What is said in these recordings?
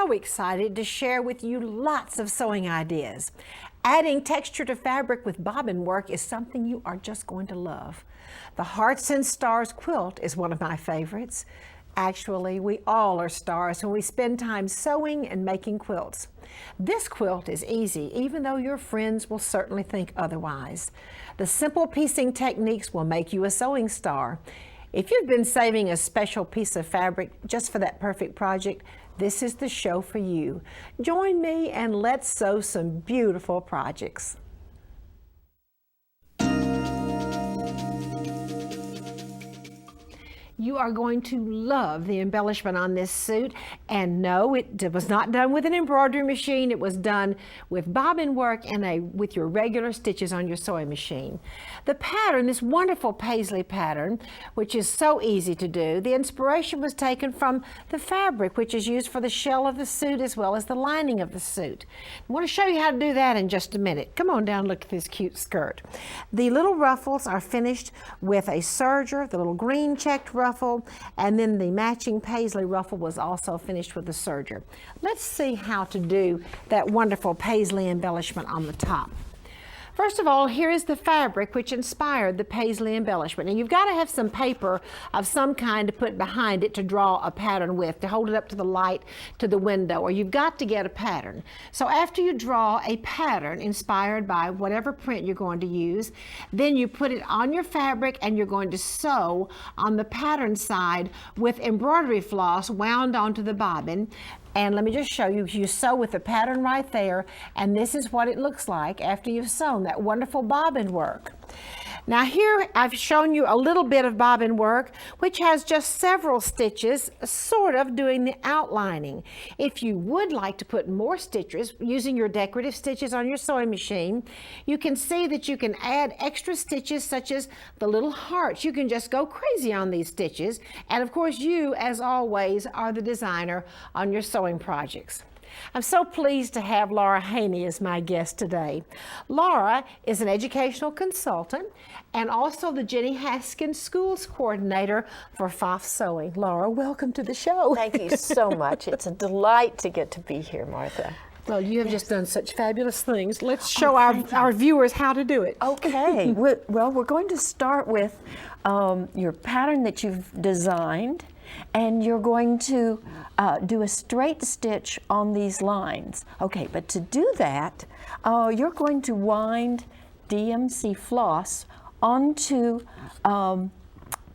so excited to share with you lots of sewing ideas. Adding texture to fabric with bobbin work is something you are just going to love. The Hearts and Stars Quilt is one of my favorites. Actually, we all are stars when we spend time sewing and making quilts. This quilt is easy, even though your friends will certainly think otherwise. The simple piecing techniques will make you a sewing star. If you've been saving a special piece of fabric just for that perfect project, this is the show for you. Join me and let's sew some beautiful projects. You are going to love the embellishment on this suit. And no, it was not done with an embroidery machine. It was done with bobbin work and with your regular stitches on your sewing machine. The pattern, this wonderful paisley pattern, which is so easy to do, the inspiration was taken from the fabric, which is used for the shell of the suit as well as the lining of the suit. I want to show you how to do that in just a minute. Come on down, look at this cute skirt. The little ruffles are finished with a serger, the little green checked ruffle, and then the matching paisley ruffle was also finished with the serger. Let's see how to do that wonderful paisley embellishment on the top. First of all, here is the fabric which inspired the paisley embellishment. And you've got to have some paper of some kind to put behind it to draw a pattern with, to hold it up to the light, to the window, or you've got to get a pattern. So after you draw a pattern inspired by whatever print you're going to use, then you put it on your fabric and you're going to sew on the pattern side with embroidery floss wound onto the bobbin. And let me just show you, you sew with the pattern right there, and this is what it looks like after you've sewn that wonderful bobbin work. Now here I've shown you a little bit of bobbin work, which has just several stitches, sort of doing the outlining. If you would like to put more stitches using your decorative stitches on your sewing machine, you can see that you can add extra stitches such as the little hearts. You can just go crazy on these stitches. And of course you, as always, are the designer on your sewing projects. I'm so pleased to have Laura Haynie as my guest today. Laura is an educational consultant and also the Jenny Haskins Schools Coordinator for Pfaff Sewing. Laura, welcome to the show. Thank you so much. It's a delight to get to be here, Martha. Well, you have just done such fabulous things. Let's show our viewers how to do it. Okay. Well, we're going to start with your pattern that you've designed, and you're going to do a straight stitch on these lines. Okay, but to do that, you're going to wind DMC floss onto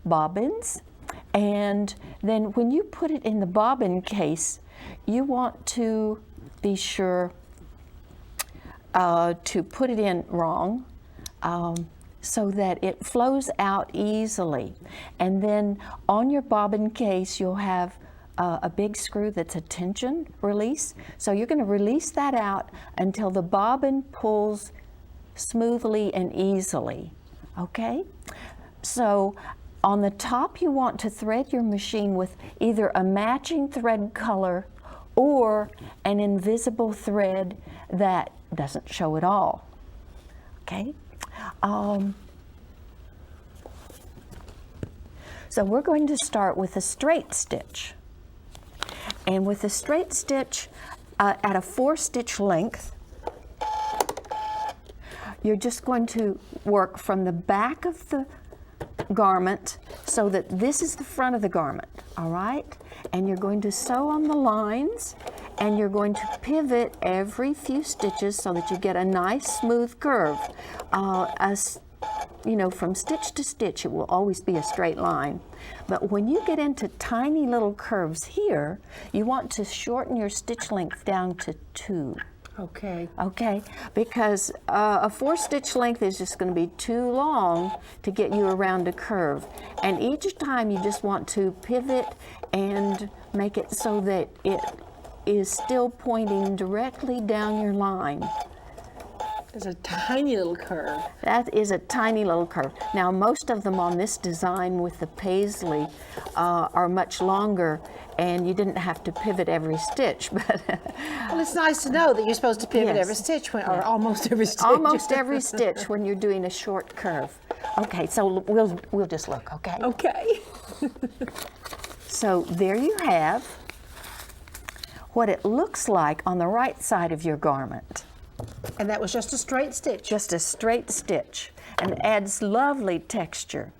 bobbins, and then when you put it in the bobbin case, you want to be sure to put it in wrong, so that it flows out easily. And then on your bobbin case, you'll have a big screw that's a tension release. So you're going to release that out until the bobbin pulls smoothly and easily. Okay? So on the top, you want to thread your machine with either a matching thread color or an invisible thread that doesn't show at all. Okay? So we're going to start with a straight stitch. And with a straight stitch at a 4-stitch length, you're just going to work from the back of the garment so that this is the front of the garment, all right? And you're going to sew on the lines, and you're going to pivot every few stitches so that you get a nice smooth curve. You know, from stitch to stitch, it will always be a straight line. But when you get into tiny little curves here, you want to shorten your stitch length down to 2. Okay. Okay, because a 4-stitch length is just going to be too long to get you around a curve. And each time you just want to pivot and make it so that it is still pointing directly down your line. There's a tiny little curve. That is a tiny little curve. Now, most of them on this design with the paisley are much longer, and you didn't have to pivot every stitch. But well, it's nice to know that you're supposed to pivot yes. every stitch, or almost every stitch. Almost every stitch when you're doing a short curve. Okay, so we'll just look. Okay. Okay. So there you have what it looks like on the right side of your garment. And that was just a straight stitch. Just a straight stitch, and it adds lovely texture.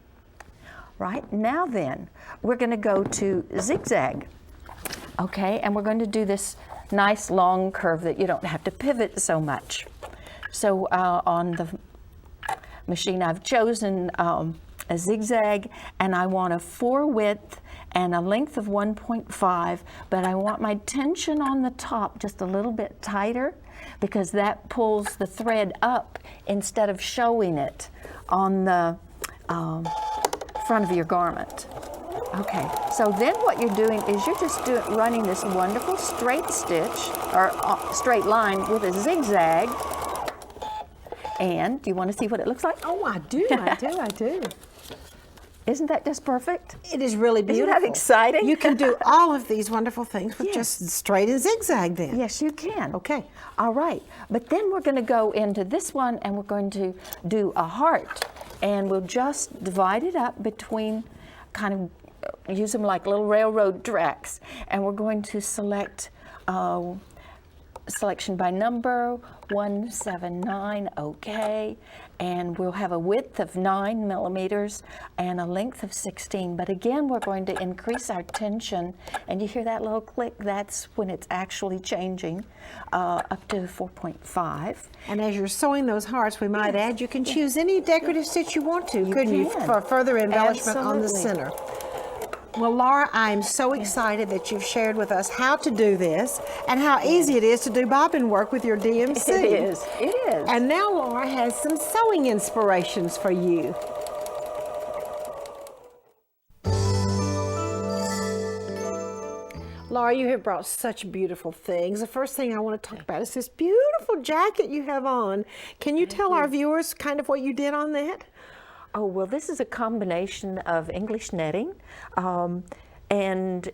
Right, now then, we're going to go to zigzag. Okay, and we're going to do this nice long curve that you don't have to pivot so much. So on the machine I've chosen a zigzag, and I want a 4 width and a length of 1.5, but I want my tension on the top just a little bit tighter because that pulls the thread up instead of showing it on the front of your garment. Okay, so then what you're doing is you're just running this wonderful straight stitch, or straight line with a zigzag. And do you want to see what it looks like? Oh, I do, I do. Isn't that just perfect? It is really beautiful. Isn't that exciting? You can do all of these wonderful things with just straight and zigzag then. Yes, you can. Okay. All right, but then we're going to go into this one and we're going to do a heart. And we'll just divide it up between, kind of use them like little railroad tracks. And we're going to select selection by number 179, okay. And we'll have a width of 9 millimeters and a length of 16. But again, we're going to increase our tension. And you hear that little click? That's when it's actually changing up to 4.5. And as you're sewing those hearts, we might add, you can choose any decorative stitch you want to, couldn't you, for further embellishment on the center. Well, Laura, I'm so excited that you've shared with us how to do this and how easy it is to do bobbin work with your DMC. It is. It is. And now Laura has some sewing inspirations for you. Laura, you have brought such beautiful things. The first thing I want to talk about is this beautiful jacket you have on. Can you tell our viewers kind of what you did on that? Oh, well, this is a combination of English netting and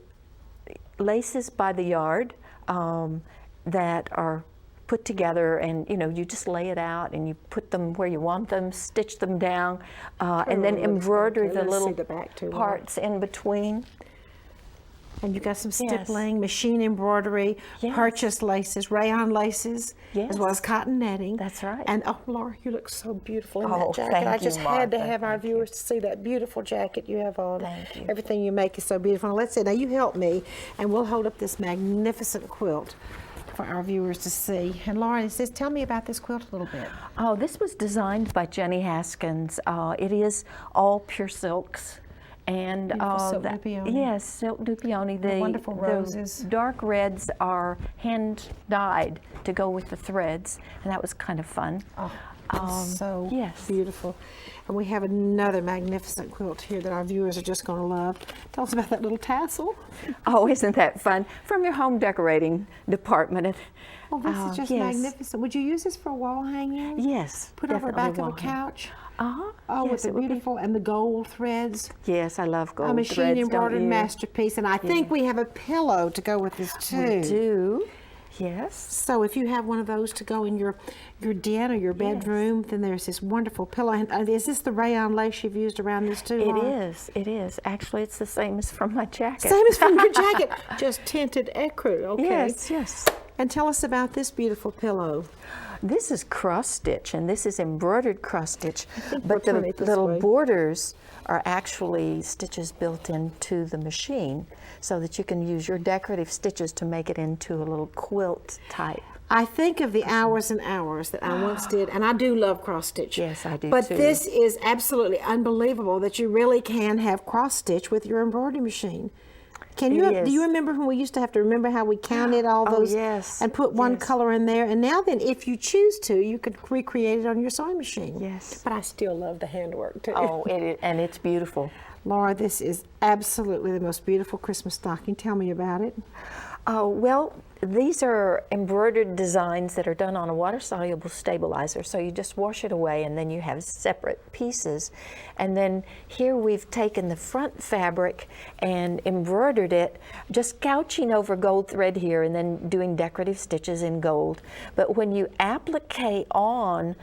laces by the yard that are put together, and you just lay it out and you put them where you want them, stitch them down, and then embroider the little parts in between. And you got some stippling, machine embroidery, purchased laces, rayon laces, as well as cotton netting. That's right. And oh, Laura, you look so beautiful in that jacket. I just had to have our viewers to see that beautiful jacket you have on. Thank you. Everything you make is so beautiful. Now, let's see. Now you help me, and we'll hold up this magnificent quilt for our viewers to see. And Laura, it says, tell me about this quilt a little bit. Oh, this was designed by Jenny Haskins. It is all pure silks. And silk dupioni. Yes, silk dupioni. The wonderful roses. The dark reds are hand dyed to go with the threads, and that was kind of fun. Oh, so beautiful. And we have another magnificent quilt here that our viewers are just going to love. Tell us about that little tassel. Oh, isn't that fun? From your home decorating department. Oh, this is just magnificent. Would you use this for a wall hanging? Yes, put over the back of a couch? Uh-huh. Oh, yes, with the beautiful and the gold threads. Yes, I love gold a threads. A machine embroidered masterpiece, and I think we have a pillow to go with this too. We do. Yes. So if you have one of those to go in your den or your bedroom, then there's this wonderful pillow. And is this the rayon lace you've used around this too, Laura? It is. Actually, it's the same as from my jacket. Same as from your jacket, just tinted ecru. Okay. Yes, yes. And tell us about this beautiful pillow. This is cross stitch, and this is embroidered cross stitch, but the little borders are actually stitches built into the machine so that you can use your decorative stitches to make it into a little quilt type. I think of the hours and hours that I once did, and I do love cross stitch. Yes, I do but too. This is absolutely unbelievable that you really can have cross stitch with your embroidery machine. Do you remember when we used to have to remember how we counted all those and put one color in there? And now then, if you choose to, you could recreate it on your sewing machine. Yes. But I still love the handwork too. Oh, and it's beautiful. Laura, this is absolutely the most beautiful Christmas stocking. Tell me about it. Oh, well, these are embroidered designs that are done on a water-soluble stabilizer, so you just wash it away and then you have separate pieces. And then here we've taken the front fabric and embroidered it, just couching over gold thread here and then doing decorative stitches in gold. But when you applique on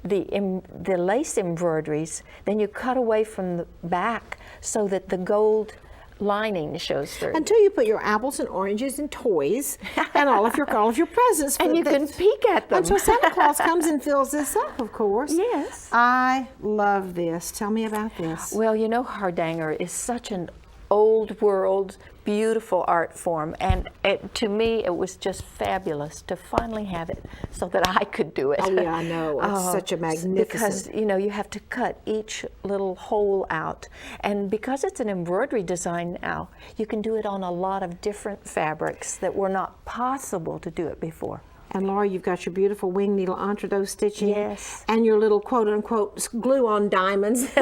the lace embroideries, then you cut away from the back so that the gold lining shows through. Until you put your apples and oranges and toys and all of your presents. And you can peek at them. Until Santa Claus comes and fills this up, of course. Yes. I love this. Tell me about this. Well, you know, Hardanger is such an old world, beautiful art form, and to me it was just fabulous to finally have it so that I could do it. Oh yeah, I know. It's such a magnificent. Because you know you have to cut each little hole out, and because it's an embroidery design now, you can do it on a lot of different fabrics that were not possible to do it before. And Laura, you've got your beautiful wing needle entredot stitching. Yes. And your little quote-unquote glue-on diamonds.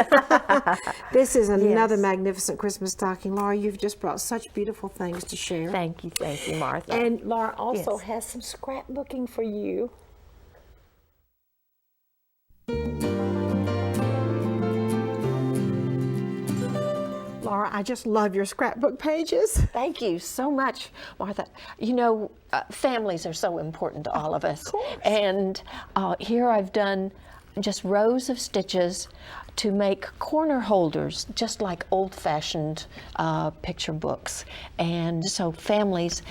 This is another magnificent Christmas stocking. Laura, you've just brought such beautiful things to share. Thank you, Martha. And Laura also Yes. has some scrapbooking for you. Laura, I just love your scrapbook pages. Thank you so much, Martha. You know, families are so important to all of us. And here I've done just rows of stitches to make corner holders, just like old-fashioned picture books. And so families,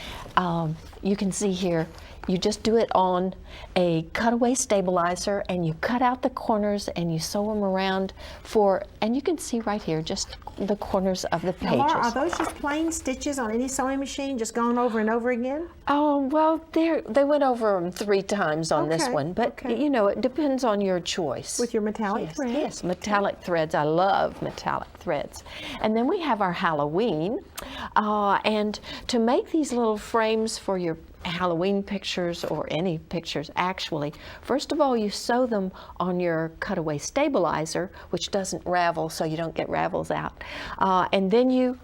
you can see here, you just do it on a cutaway stabilizer and you cut out the corners and you sew them around and you can see right here, just the corners of the pages. Now, Laura, are those just plain stitches on any sewing machine, just gone over and over again? Oh, well, they went over them 3 times on this one, but you know, it depends on your choice. With your metallic thread? Yes, metallic threads. I love metallic threads. And then we have our Halloween, and to make these little frames for your Halloween pictures or any pictures actually, first of all you sew them on your cutaway stabilizer, which doesn't ravel so you don't get ravels out, and then you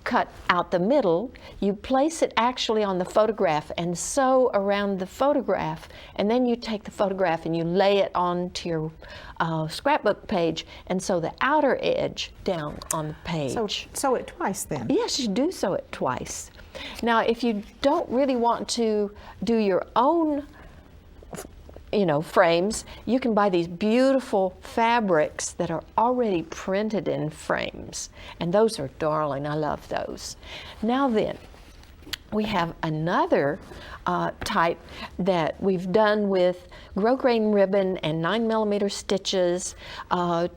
cut out the middle, you place it actually on the photograph and sew around the photograph, and then you take the photograph and you lay it onto your scrapbook page and sew the outer edge down on the page. So sew it twice then? Yes, you do sew it twice. Now, if you don't really want to do your own, you know, frames, you can buy these beautiful fabrics that are already printed in frames. And those are darling. I love those. Now then, we have another type that we've done with grosgrain ribbon and 9mm stitches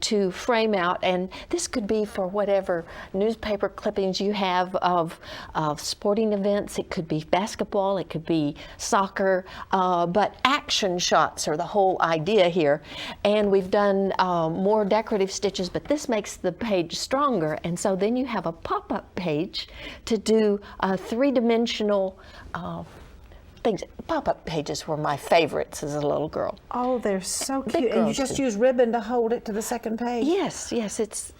to frame out, and this could be for whatever newspaper clippings you have of sporting events. It could be basketball, it could be soccer, but action shots are the whole idea here. And we've done more decorative stitches, but this makes the page stronger, and so then you have a pop-up page to do 3-dimensional things. Pop-up pages were my favorites as a little girl. Oh, they're so Big cute. And you girls just do. use ribbon to hold it to the second page. Yes, it's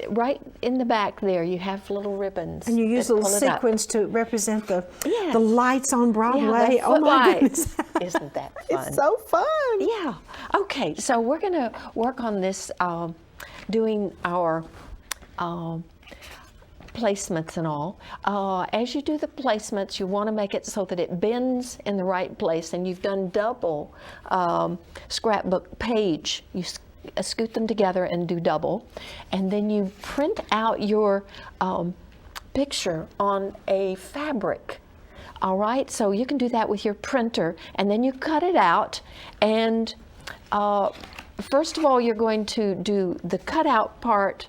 right in the back there. You have little ribbons. And you use that little pull it up. sequins to represent the Yes. lights on Broadway. Yeah, Oh my goodness. Isn't that fun? It's so fun. Yeah. Okay, so we're going to work on this, doing our placements and all. As you do the placements, you want to make it so that it bends in the right place, and you've done double scrapbook page. You scoot them together and do double, and then you print out your picture on a fabric. All right, so you can do that with your printer, and then you cut it out, and first of all you're going to do the cutout part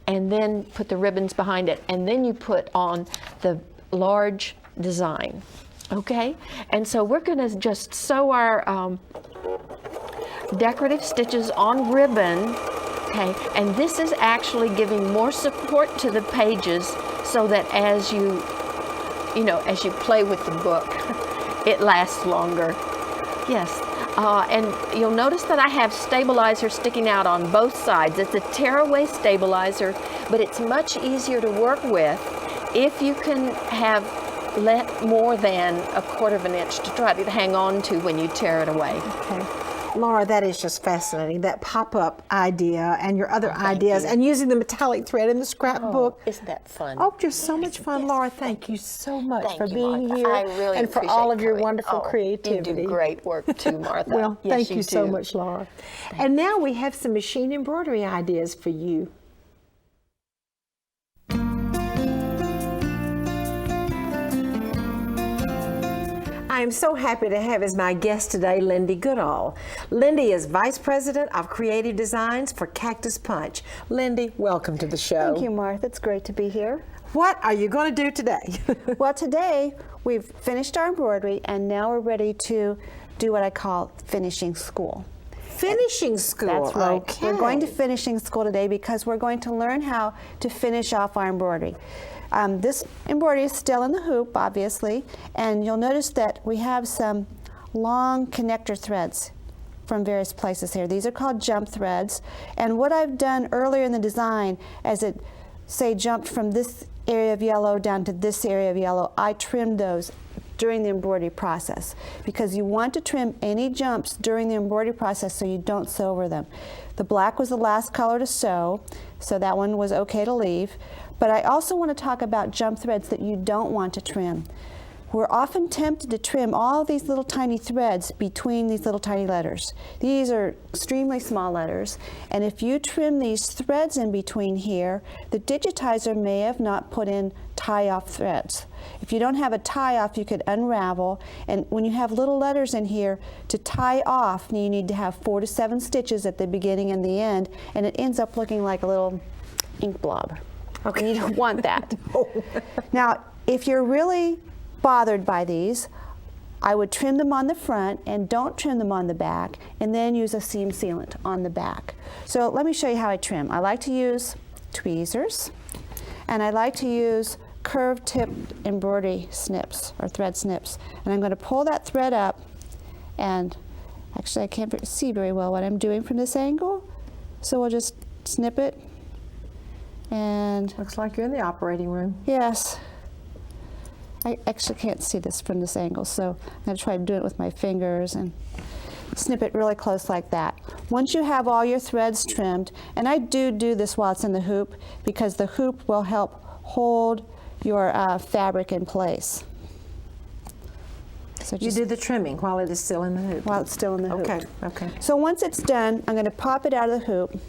and then put the ribbons behind it, and then you put on the large design, okay? And so we're gonna just sew our decorative stitches on ribbon, okay? And this is actually giving more support to the pages so that as you play with the book, it lasts longer. Yes. And you'll notice that I have stabilizer sticking out on both sides. It's a tearaway stabilizer, but it's much easier to work with if you can have more than 1/4 inch to try to hang on to when you tear it away. Okay. Laura, that is just fascinating, that pop-up idea and your other ideas, and using the metallic thread in the scrapbook. Isn't that fun? Oh, just so much fun, Laura. Thank you so much Thank for you, being Martha. here I really and for appreciate all of your coming. wonderful creativity. You do great work too, Martha. Well, Yes, thank you so do. much, Laura. And now we have some machine embroidery ideas for you. I am so happy to have as my guest today Lindee Goodall. Lindee is Vice President of Creative Designs for Cactus Punch. Lindee, welcome to the show. Thank you, Martha. It's great to be here. What are you going to do today? Well, today we've finished our embroidery and now we're ready to do what I call finishing school. Finishing school. That's right. Okay. We're going to finishing school today because we're going to learn how to finish off our embroidery. This embroidery is still in the hoop, obviously, and you'll notice that we have some long connector threads from various places here. These are called jump threads, and what I've done earlier in the design, as it, say, jumped from this area of yellow down to this area of yellow, I trimmed those during the embroidery process, because you want to trim any jumps during the embroidery process so you don't sew over them. The black was the last color to sew, so that one was okay to leave. But I also want to talk about jump threads that you don't want to trim. We're often tempted to trim all these little tiny threads between these little tiny letters. These are extremely small letters, and if you trim these threads in between here, the digitizer may have not put in tie-off threads. If you don't have a tie-off, you could unravel, and when you have little letters in here, to tie off, you need to have 4 to 7 stitches at the beginning and the end, and it ends up looking like a little ink blob. Okay. And you don't want that. No. Now, if you're really bothered by these, I would trim them on the front and don't trim them on the back, and then use a seam sealant on the back. So let me show you how I trim. I like to use tweezers, and I like to use curved tipped embroidery snips or thread snips. And I'm going to pull that thread up, and actually I can't see very well what I'm doing from this angle, so we'll just snip it. And looks like you're in the operating room. yes, I actually can't see this from this angle, so I'm going to try to do it with my fingers and snip it really close like that. Once you have all your threads trimmed, and I do this while it's in the hoop, because the hoop will help hold your fabric in place. So You do the trimming while it is still in the hoop. while it's still in the hoop. Okay, okay. So once it's done, I'm going to pop it out of the hoop.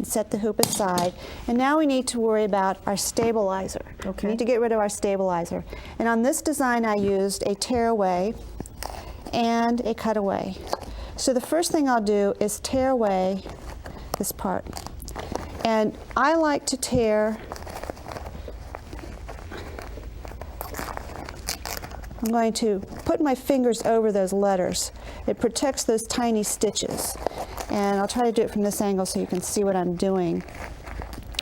Set the hoop aside, and now we need to worry about our stabilizer. Okay. We need to get rid of our stabilizer. And on this design I used a tearaway and a cutaway. So the first thing I'll do is tear away this part. And I like to tear, I'm going to put my fingers over those letters. It protects those tiny stitches. And I'll try to do it from this angle so you can see what I'm doing.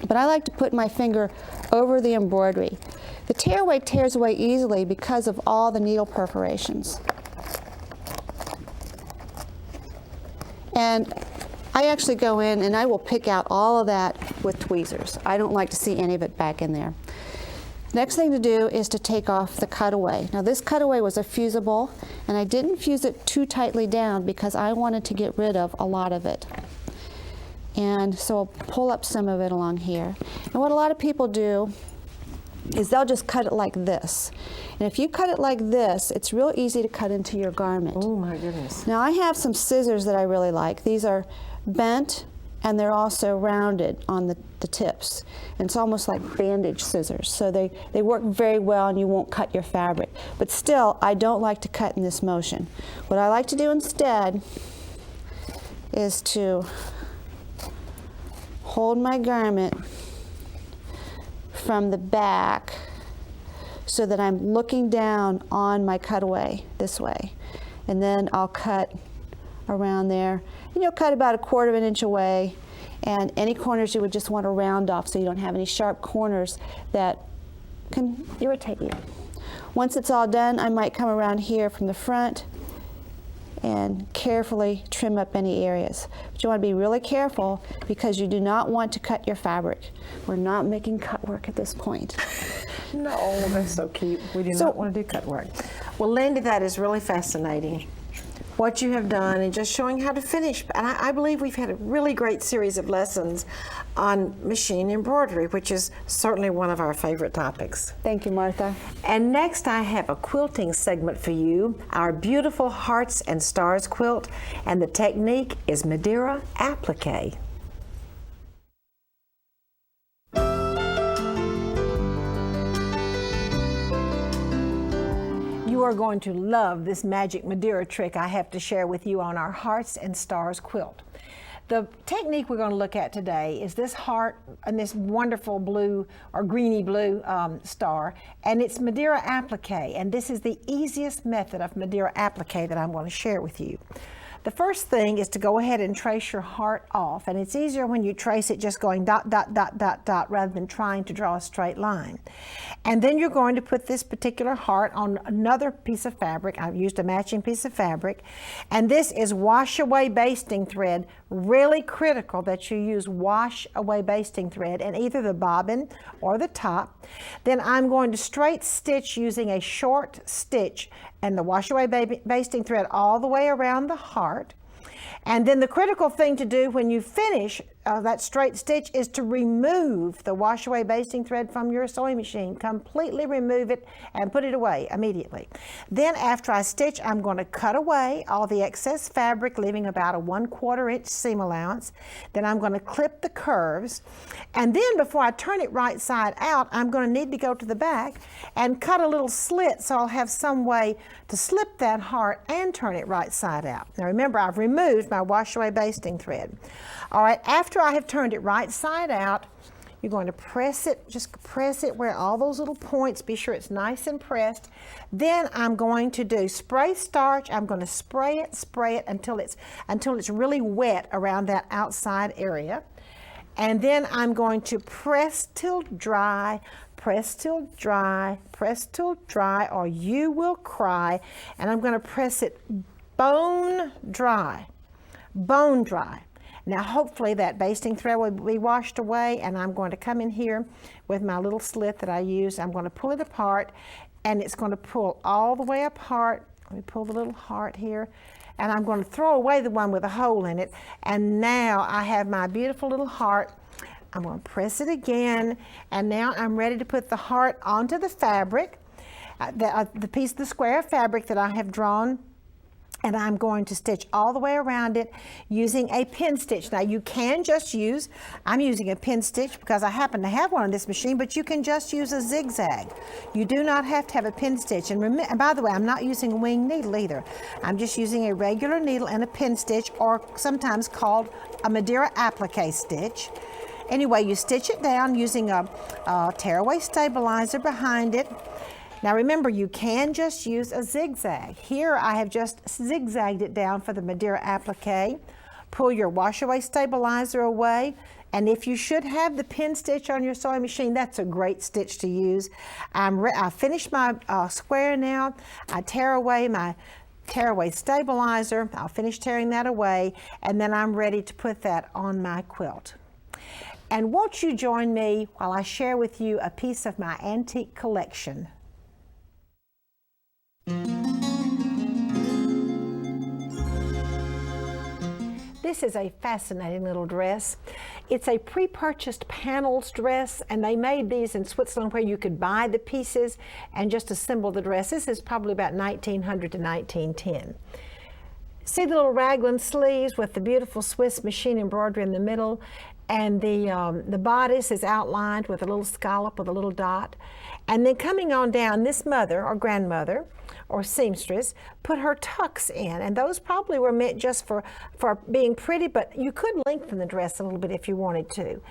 But I like to put my finger over the embroidery. The tearaway tears away easily because of all the needle perforations. And I actually go in and I will pick out all of that with tweezers. I don't like to see any of it back in there. Next thing to do is to take off the cutaway. Now this cutaway was a fusible, and I didn't fuse it too tightly down because I wanted to get rid of a lot of it. And so I'll pull up some of it along here. And what a lot of people do is they'll just cut it like this. And if you cut it like this, it's real easy to cut into your garment. Oh my goodness. Now I have some scissors that I really like. These are bent, and they're also rounded on the tips. And it's almost like bandage scissors. So they work very well and you won't cut your fabric. But still, I don't like to cut in this motion. What I like to do instead is to hold my garment from the back so that I'm looking down on my cutaway this way. And then I'll cut around there. And you'll cut about 1/4 of an inch away, and any corners you would just want to round off so you don't have any sharp corners that can irritate you. Once it's all done, I might come around here from the front and carefully trim up any areas. But you want to be really careful because you do not want to cut your fabric. We're not making cut work at this point. No, that's so cute. We do not want to do cut work. Well, Lindee, that is really fascinating, what you have done and just showing how to finish. And I believe we've had a really great series of lessons on machine embroidery, which is certainly one of our favorite topics. Thank you, Martha. And next I have a quilting segment for you, our beautiful Hearts and Stars quilt, and the technique is Madeira applique. You're going to love this magic Madeira trick I have to share with you on our Hearts and Stars quilt. The technique we're going to look at today is this heart and this wonderful blue or greeny blue star, and it's Madeira applique, and this is the easiest method of Madeira applique that I'm going to share with you. The first thing is to go ahead and trace your heart off, and it's easier when you trace it just going dot, dot, dot, dot, dot, rather than trying to draw a straight line. And then you're going to put this particular heart on another piece of fabric. I've used a matching piece of fabric, and this is wash away basting thread. Really critical that you use wash away basting thread in either the bobbin or the top. Then I'm going to straight stitch using a short stitch and the wash away basting thread all the way around the heart. And then the critical thing to do when you finish that straight stitch is to remove the wash away basting thread from your sewing machine. Completely remove it and put it away immediately. Then after I stitch, I'm going to cut away all the excess fabric, leaving about a 1/4 inch seam allowance. Then I'm going to clip the curves. And then before I turn it right side out, I'm going to need to go to the back and cut a little slit so I'll have some way to slip that heart and turn it right side out. Now remember, I've removed my wash away basting thread. All right, after I have turned it right side out, you're going to press it, just press it where all those little points, be sure it's nice and pressed. Then I'm going to do spray starch. I'm going to spray it until it's really wet around that outside area. And then I'm going to press till dry, press till dry, press till dry, or you will cry. And I'm going to press it bone dry. Bone dry. Now hopefully that basting thread will be washed away, and I'm going to come in here with my little slit that I use. I'm going to pull it apart, and it's going to pull all the way apart. Let me pull the little heart here, and I'm going to throw away the one with a hole in it, and now I have my beautiful little heart. I'm going to press it again, and now I'm ready to put the heart onto the fabric, the piece of the square of fabric that I have drawn. And I'm going to stitch all the way around it using a pin stitch. Now you can just use, I'm using a pin stitch because I happen to have one on this machine, but you can just use a zigzag. You do not have to have a pin stitch. And by the way, I'm not using a wing needle either. I'm just using a regular needle and a pin stitch, or sometimes called a Madeira applique stitch. Anyway, you stitch it down using a tearaway stabilizer behind it. Now remember, you can just use a zigzag. Here I have just zigzagged it down for the Madeira applique. Pull your wash away stabilizer away, and if you should have the pin stitch on your sewing machine, that's a great stitch to use. I finished my square now. I tear away my tearaway stabilizer. I'll finish tearing that away, and then I'm ready to put that on my quilt. And won't you join me while I share with you a piece of my antique collection? This is a fascinating little dress. It's a pre-purchased panels dress, and they made these in Switzerland where you could buy the pieces and just assemble the dress. This is probably about 1900 to 1910. See the little raglan sleeves with the beautiful Swiss machine embroidery in the middle, and the bodice is outlined with a little scallop with a little dot. And then coming on down, this mother or grandmother or seamstress put her tucks in, and those probably were meant just for being pretty, but you could lengthen the dress a little bit if you wanted to.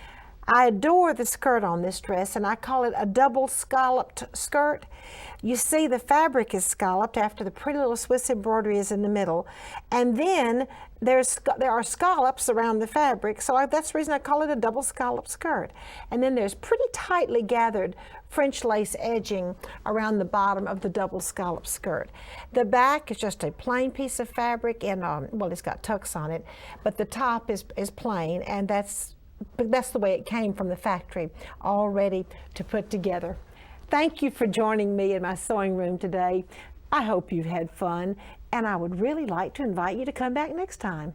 I adore the skirt on this dress, and I call it a double scalloped skirt. You see the fabric is scalloped after the pretty little Swiss embroidery is in the middle, and then there are scallops around the fabric, so that's the reason I call it a double scalloped skirt. And then there's pretty tightly gathered French lace edging around the bottom of the double scallop skirt. The back is just a plain piece of fabric, and well, it's got tucks on it, but the top is plain, and that's the way it came from the factory, all ready to put together. Thank you for joining me in my sewing room today. I hope you've had fun, and I would really like to invite you to come back next time.